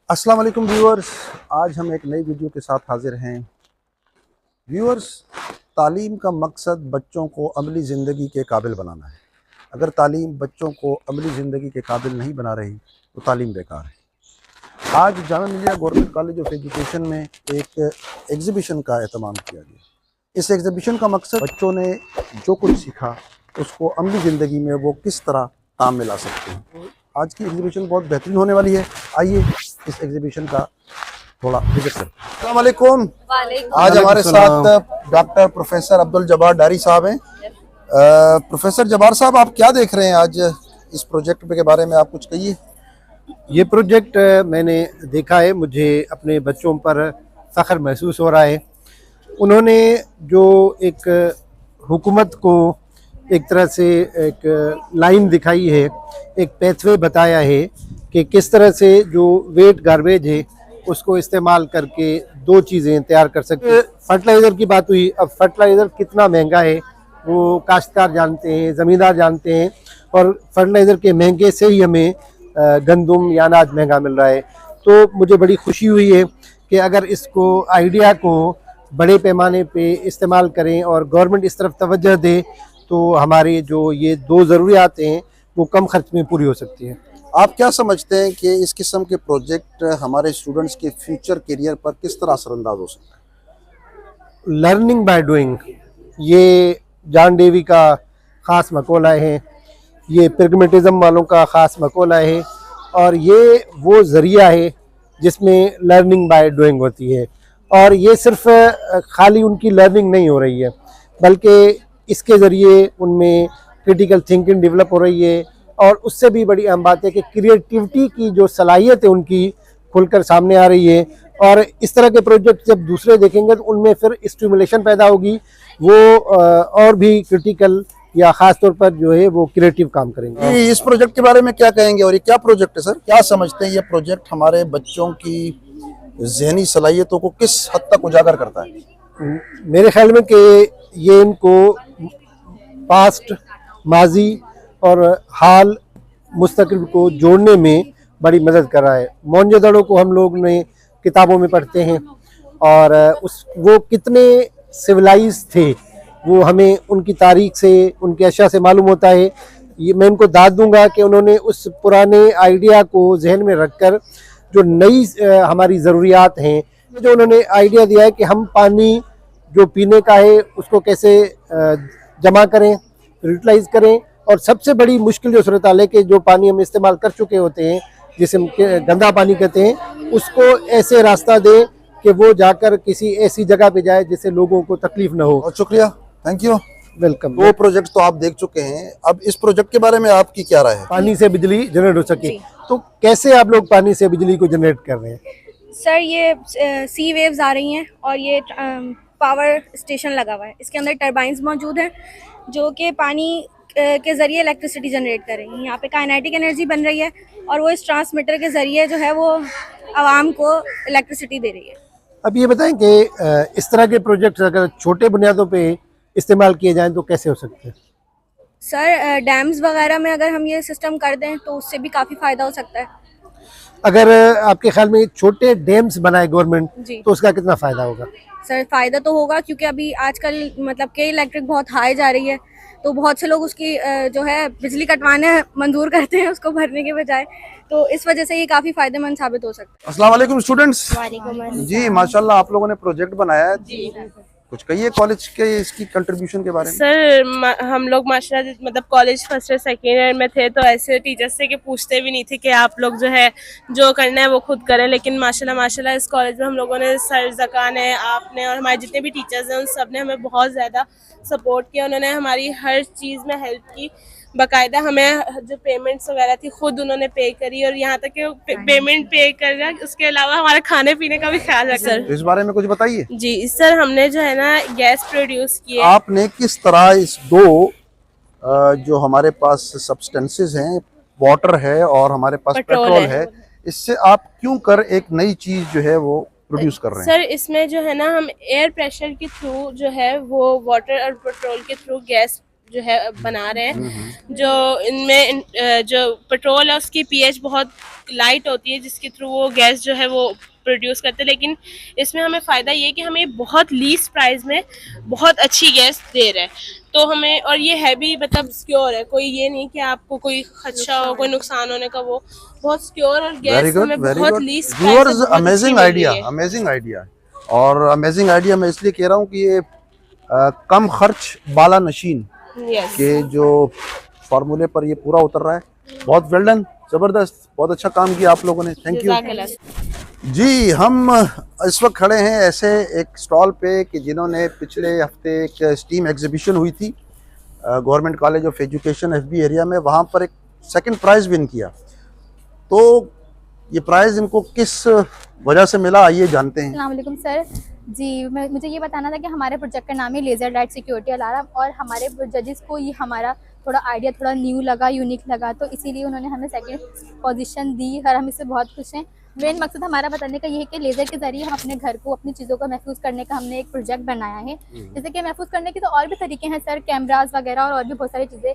अस्सलाम वालेकुम व्यूअर्स, आज हम एक नई वीडियो के साथ हाजिर हैं। व्यूअर्स, तालीम का मकसद बच्चों को अमली ज़िंदगी के काबिल बनाना है। अगर तालीम बच्चों को अमली ज़िंदगी के काबिल नहीं बना रही तो तालीम बेकार है। आज Jamia Millia government college of education में एक एग्ज़िबिशन का एहतमाम किया गया। इस एग्ज़िबिशन का मकसद बच्चों ने जो कुछ सीखा उसको अमली ज़िंदगी में वो किस तरह काम में ला सकते हैं। आज की एग्ज़िबिशन बहुत बेहतरीन होने वाली है। आइए इस एग्जीबिशन का थोड़ा विजिट करते हैं। अस्सलाम वालेकुम। आज हमारे साथ डॉक्टर प्रोफेसर अब्दुल जब्बार डारी साहब हैं। प्रोफेसर जब्बार साहब, आप क्या देख रहे हैं आज इस प्रोजेक्ट के बारे में आप कुछ कहिए। ये प्रोजेक्ट मैंने देखा है, मुझे अपने बच्चों पर फ़ख्र महसूस हो रहा है। उन्होंने जो एक हुकूमत को एक तरह से एक लाइन दिखाई है, एक पैथवे बताया है कि किस तरह से जो वेट गार्बेज है उसको इस्तेमाल करके दो चीज़ें तैयार कर सकते हैं। फर्टिलाइज़र की बात हुई, अब फर्टिलाइज़र कितना महंगा है वो काश्तकार जानते हैं, ज़मींदार जानते हैं, और फर्टिलाइज़र के महंगे से ही हमें गंदम या अनाज महंगा मिल रहा है। तो मुझे बड़ी खुशी हुई है कि अगर इसको आइडिया को बड़े पैमाने पे इस्तेमाल करें और गवर्नमेंट इस तरफ तवज्जो दे तो हमारे जो ये दो ज़रूरियात हैं वो कम खर्च में पूरी हो सकती हैं। आप क्या समझते हैं कि इस किस्म के प्रोजेक्ट हमारे स्टूडेंट्स के फ्यूचर करियर पर किस तरह असरअंदाज हो सकता है? लर्निंग बाय डूइंग, ये जॉन डेवी का ख़ास मक़ौला है, ये प्रैग्मैटिज़म वालों का ख़ास मक़ौला है, और ये वो ज़रिया है जिसमें लर्निंग बाय डूइंग होती है। और ये सिर्फ खाली उनकी लर्निंग नहीं हो रही है, बल्कि इसके ज़रिए उनमें क्रिटिकल थिंकिंग डेवलप हो रही है, और उससे भी बड़ी अहम बात है कि क्रिएटिविटी की जो सलाहियत है उनकी खुलकर सामने आ रही है। और इस तरह के प्रोजेक्ट जब दूसरे देखेंगे तो उनमें फिर स्टिमुलेशन पैदा होगी, वो और भी क्रिटिकल या ख़ास तौर पर जो है वो क्रिएटिव काम करेंगे। इस प्रोजेक्ट के बारे में क्या कहेंगे और ये क्या प्रोजेक्ट है सर? क्या समझते हैं ये प्रोजेक्ट हमारे बच्चों की ज़हनी सलाहियतों को किस हद तक उजागर करता है? मेरे ख्याल में कि ये इनको पास्ट, माजी और हाल, मुस्तकबिल को जोड़ने में बड़ी मदद कर रहा है। मोहनजोदड़ो को हम लोग ने किताबों में पढ़ते हैं, और वो कितने सिविलाइज थे वो हमें उनकी तारीख से, उनके अशया से मालूम होता है। ये मैं इनको दाद दूंगा कि उन्होंने उस पुराने आइडिया को जहन में रखकर जो नई हमारी ज़रूरियात हैं, जो उन्होंने आइडिया दिया है कि हम पानी जो पीने का है उसको कैसे जमा करें, यूटिलाइज़ करें, और सबसे बड़ी मुश्किल जो सूरत हाल है कि जो पानी हम इस्तेमाल कर चुके होते हैं, जिसे हम गंदा पानी कहते हैं, उसको ऐसे रास्ता दें कि वो जाकर किसी ऐसी जगह पे जाए जिससे लोगों को तकलीफ ना हो। बहुत शुक्रिया, थैंक यू, वेलकम। दो प्रोजेक्ट तो आप देख चुके हैं, अब इस प्रोजेक्ट के बारे में आपकी क्या राय है? पानी से बिजली जनरेट हो सके, तो कैसे आप लोग पानी से बिजली को जनरेट कर रहे हैं? सर, ये सी वेव्स आ रही हैं और ये पावर स्टेशन लगा हुआ है। इसके अंदर टरबाइंस मौजूद हैं जो कि पानी के ज़रिए इलेक्ट्रिसिटी जनरेट कर रही हैं। यहाँ पे काइनेटिक एनर्जी बन रही है और वो इस ट्रांसमीटर के ज़रिए जो है वो आवाम को इलेक्ट्रिसिटी दे रही है। अब ये बताएं कि इस तरह के प्रोजेक्ट्स अगर छोटे बुनियादों पे इस्तेमाल किए जाएं तो कैसे हो सकते हैं? सर, डैम्स वगैरह में अगर हम ये सिस्टम कर दें तो उससे भी काफ़ी फ़ायदा हो सकता है। अगर आपके ख्याल में छोटे डैम्स बनाए गवर्नमेंट तो उसका कितना फ़ायदा होगा? सर, फ़ायदा तो होगा, क्योंकि अभी आजकल मतलब कि इलेक्ट्रिक बहुत हाई जा रही है, तो बहुत से लोग उसकी जो है बिजली कटवाने मंजूर करते हैं उसको भरने के बजाय, तो इस वजह से ये काफ़ी फ़ायदेमंद साबित हो सकता है। अस्सलाम वालेकुम स्टूडेंट्स। वालेकुम जी माशाल्लाह, आप लोगों ने प्रोजेक्ट बनाया है जी। कुछ कहिए कॉलेज के इसकी कंट्रीब्यूशन के बारे में। सर, हम लोग माशाल्लाह मतलब कॉलेज फर्स्ट और सेकेंड ईयर में थे तो ऐसे टीचर्स से कि पूछते भी नहीं थे कि आप लोग जो है जो करना है वो खुद करें, लेकिन माशाल्लाह इस कॉलेज में हम लोगों ने, सर ज़कान है, आपने और हमारे जितने भी टीचर्स हैं उन सब ने हमें बहुत ज़्यादा सपोर्ट किया। उन्होंने हमारी हर चीज़ में हेल्प की, बाकायदा हमें जो पेमेंट्स वगैरह थी खुद उन्होंने पे करी, और यहाँ तक कि पेमेंट पे करना, उसके अलावा हमारे खाने पीने का भी ख्याल रखा। सर, इस बारे में कुछ बताइए। जी सर, हमने जो है ना गैस प्रोड्यूस किए। आपने किस तरह इस दो जो हमारे पास सब्सटेंसेस हैं, वाटर है और हमारे पास पेट्रोल है, इससे आप क्यों कर एक नई चीज जो है वो प्रोड्यूस कर रहे हैं? सर, इसमें जो है ना हम एयर प्रेशर के थ्रू जो है वो वाटर और पेट्रोल के थ्रू गैस जो है बना रहे हैं। जो इनमें जो पेट्रोल है उसकी पीएच बहुत लाइट होती है, जिसके थ्रू वो गैस जो है वो प्रोड्यूस करते हैं। लेकिन इसमें हमें फ़ायदा ये है कि हमें बहुत लीस्ट प्राइस में बहुत अच्छी गैस दे रहा है। तो हमें, और ये है भी मतलब सिक्योर है, कोई ये नहीं कि आपको कोई खदशा हो, कोई नुकसान होने का। वो बहुत सिक्योर और वेरी गैस गुड, हमें वेरी बहुत good least viewers, amazing idea, amazing idea. और अमेजिंग आइडिया मैं इसलिए कह रहा हूँ कि ये कम खर्च बाला नशीन के जो फार्मूले पर ये पूरा उतर रहा है। बहुत वेल डन, जबरदस्त, बहुत अच्छा काम किया आप लोगों ने, थैंक यू जी। हम इस वक्त खड़े हैं ऐसे एक स्टॉल पे कि जिन्होंने पिछले हफ्ते एक स्टीम एग्जीबिशन हुई थी government college of education FB area में, वहाँ पर एक सेकंड प्राइज विन किया। तो ये प्राइज इनको किस वजह से मिला, आइए जानते हैं। अस्सलाम वालेकुम सर जी, मुझे ये बताना था कि हमारे प्रोजेक्ट का नाम है लेज़र लाइट सिक्योरिटी अलार्म, और हमारे जजेस को ये हमारा थोड़ा आइडिया थोड़ा न्यू लगा, यूनिक लगा, तो इसीलिए उन्होंने हमें सेकंड पोजीशन दी और हम इससे बहुत खुश हैं। मेन मकसद हमारा बताने का ये है कि लेज़र के ज़रिए हम अपने घर को, अपनी चीज़ों को महफूज करने का हमने एक प्रोजेक्ट बनाया है। जैसे कि महफूज करने के तो और भी तरीके हैं सर, कैमराज वगैरह और भी बहुत सारी चीज़ें,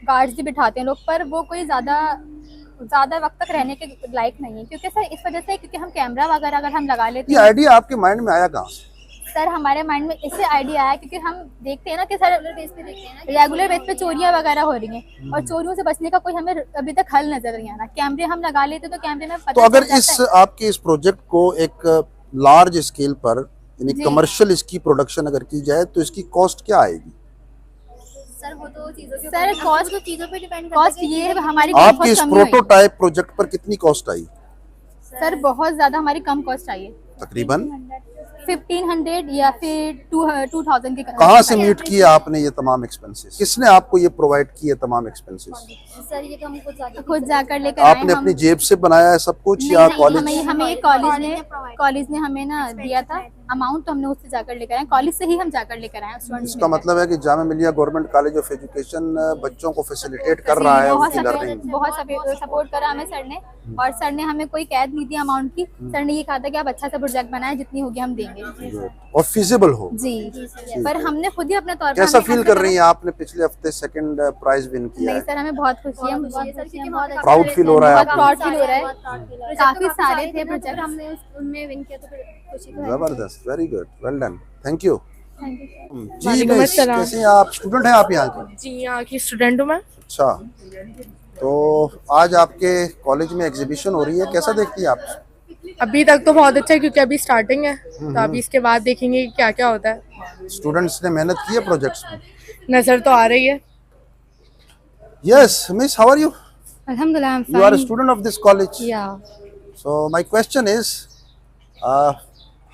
गार्ड्स भी बिठाते हैं लोग, पर वो कोई ज़्यादा वक्त तक रहने के लायक नहीं है, क्योंकि सर इस वजह से, क्योंकि हम कैमरा वगैरह अगर हम लगा लेते ये हैं। आइडिया आपके माइंड में आया कहाँ से? सर हमारे माइंड में इससे आइडिया आया क्योंकि हम देखते हैं ना कि सर रेगुलर बेस पे चोरियां वगैरह हो रही हैं, और चोरियों से बचने का कोई हमें अभी तक हल नजर नहीं आना। कैमरे हम लगा लेते तो कैमरे में पता तो अगर चल इस जाता है। आपके इस प्रोजेक्ट को एक लार्ज स्केल पर यानी कमर्शियल इसकी प्रोडक्शन अगर की जाए तो इसकी कॉस्ट क्या आएगी? सर वो तो चीजों के सर कॉस्ट चीजों पे डिपेंड करता है। कॉस्ट ये है हमारी आपके इस प्रोटोटाइप प्रोजेक्ट पर कितनी कॉस्ट आई? सर बहुत ज्यादा हमारी कम कॉस्ट आई है, तकरीबन 1500 या फिर 2000 के। कहाँ से मीट किया आपने ये तमाम एक्सपेंसेस? किसने आपको ये प्रोवाइड किए तमाम एक्सपेंसेस? सर ये तो हम खुद जाकर लेकर आपने अपनी जेब से बनाया है सब कुछ या कॉलेज? हमें कॉलेज ने हमें ना दिया था अमाउंट, तो हमने उससे जाकर लेकर आए, कॉलेज से ही हम जाकर लेकर आए स्टूडेंट्स। इसका मतलब है कि Jamia Millia government college of education बच्चों को फैसिलिटेट कर रहा है उनकी लर्निंग। बहुत सपोर्ट करा हमें सर ने, और सर ने हमें कोई कैद नहीं दी अमाउंट की। सर ने ये कहा था कि आप अच्छा सा प्रोजेक्ट बनाए, जितनी होगी हम देंगे और फिजिबल हो जी। पर हमने खुद ही अपने तौर पर। कैसा फील कर रही हैं आपने पिछले हफ्ते सेकंड प्राइज विन किया? नहीं सर हमें बहुत खुशी है, प्राउड फील हो रहा है? प्राउड फील हो रहा है, काफी सारे थे प्रोजेक्ट हमने उनमें विन किया, तो फिर खुशी तो है। जबरदस्त, very good, well done, thank you जी। वालेकुम मिस, अस्सलाम। कैसे हैं आप? स्टूडेंट हैं आप यहाँ के? जी, यहाँ की स्टूडेंट हूँ मैं। अच्छा, तो आज आपके कॉलेज में एग्जीबिशन हो रही है, कैसा देखती हैं आप? अभी तक तो बहुत अच्छा है, क्योंकि अभी स्टार्टिंग है, तो अभी इसके बाद देखेंगे कि क्या क्या होता है। स्टूडेंट्स ने मेहनत की है प्रोजेक्ट्स में? नजर तो आ रही है। Yes miss, how are you? अल्हम्दुलिल्लाह, I'm You are a fine. student of this college? Yeah. So my question is,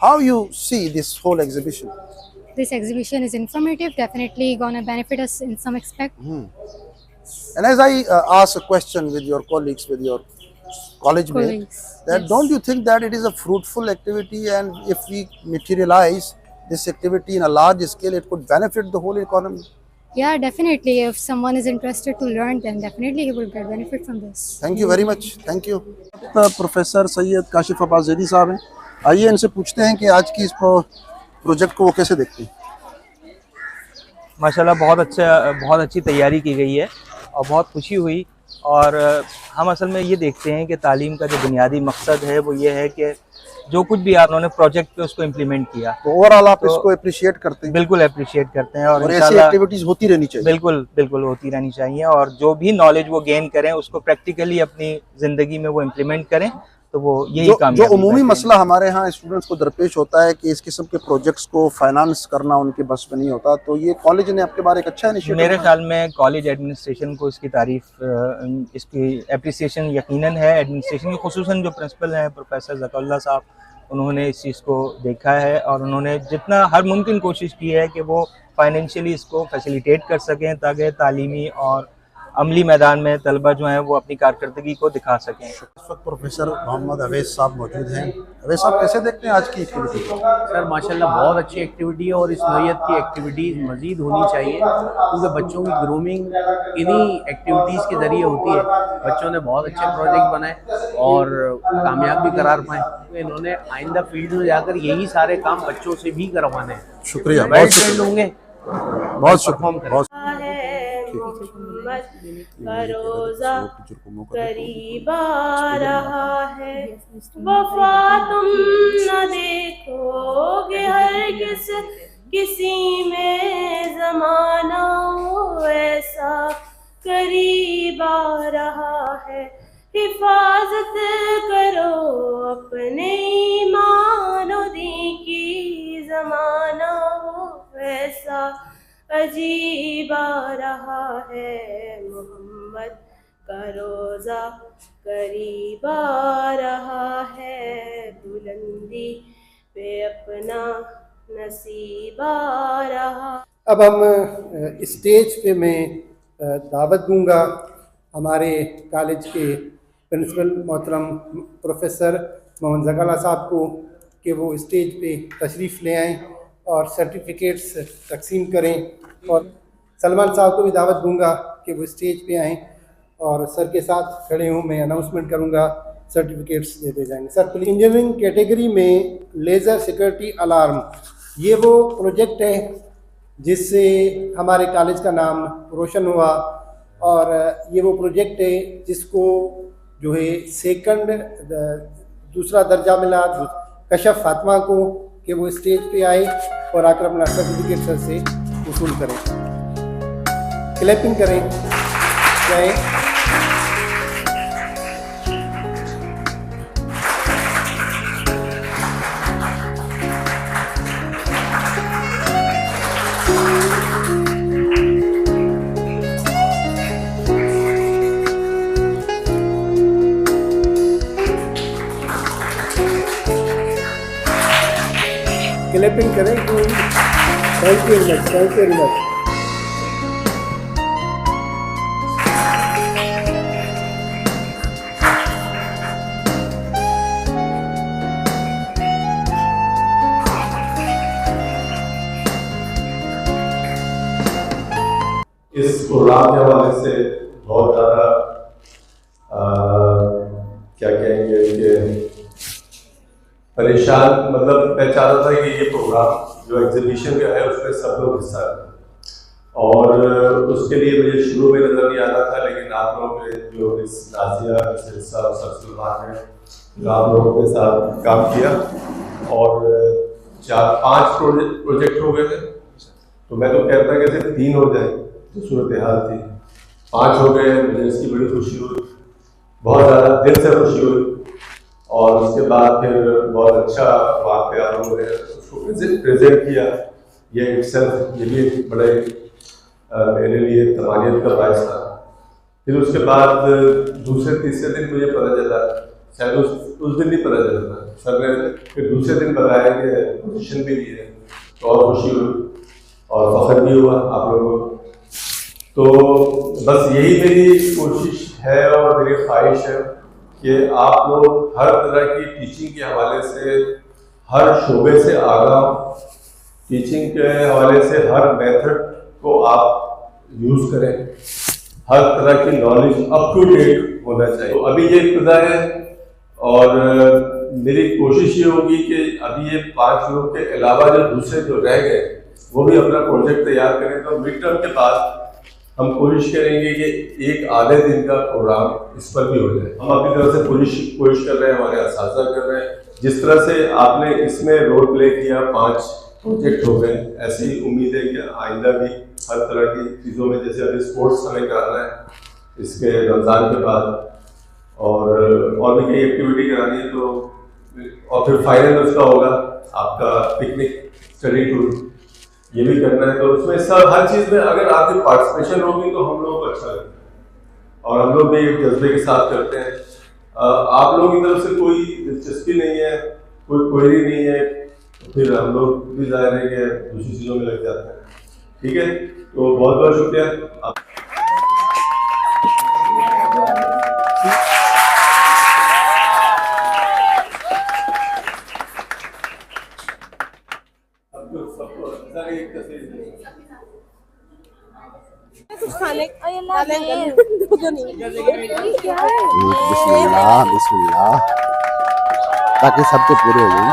how you see this whole exhibition? This exhibition is informative, definitely gonna benefit us in some aspect. And as I ask a question with your colleagues, with your college mates, Colleagues, that yes. don't you think that it is a fruitful activity, and if we materialize this activity in a large scale, it could benefit the whole economy? Yeah, definitely. If someone is interested to learn, then definitely he will get benefit from this. Thank you very much, thank you. Professor Syed Kashif Abbas Zaidi साहब हैं, आइए इनसे पूछते हैं कि आज की इस प्रोजेक्ट को वो कैसे देखते हैं। माशाल्लाह बहुत अच्छी तैयारी की गई है और बहुत खुशी हुई। और हम असल में ये देखते हैं कि तालीम का जो बुनियादी मकसद है वो ये है कि जो कुछ भी आप उन्होंने प्रोजेक्ट पे उसको इम्प्लीमेंट किया, तो ओवरऑल आप इसको अप्रिशिएट करते हैं? बिल्कुल अप्रिशिएट करते हैं, और ऐसी इंशाल्लाह एक्टिविटीज होती रहनी चाहिए। बिल्कुल होती रहनी चाहिए, और जो भी नॉलेज वो गेन करें उसको प्रैक्टिकली अपनी ज़िंदगी में वो इम्प्लीमेंट करें, तो वो यही काम। जो उमूमी मसला हमारे यहाँ स्टूडेंट्स को दरपेश होता है कि इस किस्म के प्रोजेक्ट्स को फाइनेंस करना उनके बस में नहीं होता, तो ये कॉलेज ने आपके बारे एक अच्छा इनिशिएटिव। मेरे ख्याल में कॉलेज एडमिनिस्ट्रेशन को इसकी तारीफ, इसकी एप्रिसिएशन यकीनन है। एडमिनिस्ट्रेशन के खुसूसन जो प्रिंसिपल हैं प्रोफेसर ज़कीरुल्लाह साहब, उन्होंने इस चीज़ को देखा है और उन्होंने जितना हर मुमकिन कोशिश की है कि वो फाइनेंशियली इसको फैसिलिटेट कर सकें, ताकि तालीमी और अमली मैदान में तलबा जो हैं वो अपनी कारकर्दगी को दिखा सकें। इस वक्त प्रोफेसर मोहम्मद अवैस साहब मौजूद हैं। अवैस साहब, कैसे देखते हैं आज की एक्टिविटी को? सर माशाल्लाह बहुत अच्छी एक्टिविटी है, और इस नौयत की एक्टिविटीज़ मज़ीद होनी चाहिए, क्योंकि बच्चों की ग्रूमिंग इन्हीं एक्टिविटीज़ के ज़रिए होती है। बच्चों ने बहुत अच्छे प्रोजेक्ट बनाए और कामयाब भी करार पाए, तो इन्होंने आइंदा फील्ड में जाकर यही सारे काम बच्चों से भी करवाने हैं। शुक्रिया, वेल ट्रेंड होंगे बहुत शुक्रिया, बहुत का रोजा करीब आ रहा है, वफा तुम न देखोगे हरगिज़ किसी में, ज़माना ऐसा करीब आ रहा है। हिफाजत करो अपने ईमानो दी की, ज़माना ऐसा अजीब आ रहा है। मोहम्मद का रोज़ा करीब आ रहा है, बुलंदी पे अपना नसीब आ रहा। अब हम स्टेज पे मैं दावत दूंगा हमारे कॉलेज के प्रिंसिपल मोहतरम प्रोफेसर मोहम्मद ज़काला साहब को कि वो स्टेज पे तशरीफ़ ले आएँ और सर्टिफिकेट्स तकसीम करें, और सलमान साहब को भी दावत दूंगा कि वो स्टेज पे आएँ और सर के साथ खड़े हों। मैं अनाउंसमेंट करूंगा, सर्टिफिकेट्स देते जाएंगे। सर, इंजीनियरिंग कैटेगरी में लेज़र सिक्योरिटी अलार्म, ये वो प्रोजेक्ट है जिससे हमारे कॉलेज का नाम रोशन हुआ, और ये वो प्रोजेक्ट है जिसको जो है दूसरा दर्जा मिला कशफ फातिमा को कि वो स्टेज पे आए और आकर अपना सर्टिफिकेट सर से वसूल करें। क्लैपिंग करें। जय क्लैपिंग करें। Thank you very much, thank you very much. इस प्रोग्राम के हवाले से बहुत ज़्यादा क्या कहेंगे कि परेशान, मतलब मैं चाहता था कि ये प्रोग्राम जो एग्जीबिशन का है उसमें सब लोग हिस्सा लें, और उसके लिए मुझे शुरू में नज़र नहीं आता था, लेकिन आप लोगों ने जो इस नाजिया इस हिस्सा और सलमान ने जो आप लोगों के साथ काम किया, और 4-5 प्रोजेक्ट हो गए थे, तो मैं तो कहता कि सिर्फ 3 हो जाए तो सूरत हाल थी, 5 हो गए। मुझे इसकी बड़ी खुशी हुई, बहुत ज़्यादा दिल से खुशी हुई, और उसके बाद फिर बहुत अच्छा वहाँ पे आप लोगों ने उसको प्रेजेंट किया। ये इटसेल्फ, ये भी एक बड़े मेरे लिए तमानियत का बायस था। फिर उसके बाद दूसरे-तीसरे दिन मुझे पता चला, शायद उस दिन नहीं पता चला था, सर ने फिर दूसरे दिन बताया कि पोजीशन भी दी है, तो और खुशी हुई और फख्र भी हुआ आप लोगों को। तो बस यही मेरी कोशिश है और मेरी ख्वाहिश है कि आप लोग हर तरह की टीचिंग के हवाले से, हर शोबे से आगाह, टीचिंग के हवाले से हर मेथड को आप यूज़ करें, हर तरह की नॉलेज अप टू डेट होना चाहिए। तो अभी ये इब्तिदा है, और मेरी कोशिश ये होगी कि अभी ये 5 लोग के अलावा जो दूसरे जो रह गए वो भी अपना प्रोजेक्ट तैयार करें। तो मिड टर्म के बाद हम कोशिश करेंगे कि एक आधे दिन का प्रोग्राम इस पर भी हो जाए। हम अपनी तरफ से कोशिश कर रहे हैं, हमारे असातिज़ा कर रहे हैं। जिस तरह से आपने इसमें रोल प्ले किया, 5 प्रोजेक्ट हो गए, ऐसी ही उम्मीद है कि आइंदा भी हर तरह की चीज़ों में, जैसे अभी स्पोर्ट्स हमें कराना है इसके रमज़ान के बाद, और भी कई एक्टिविटी करानी है, तो और फिर फाइनल उसका होगा आपका पिकनिक स्टडी टूर, ये भी करना है। तो उसमें सब हर चीज़ में अगर आपकी पार्टिसिपेशन होगी तो हम लोगों को अच्छा लगता है, और हम लोग भी एक जज्बे के साथ करते हैं। आप लोगों की तरफ से कोई दिलचस्पी नहीं है, कोई क्वेरी नहीं है, तो फिर हम लोग भी जाहिर है कि दूसरी चीज़ों में लग जाते हैं। ठीक है, तो बहुत बहुत शुक्रिया। बिस्मिल्लाह बिस्मिल्लाह, ताकि सबके पूरे हो जाए।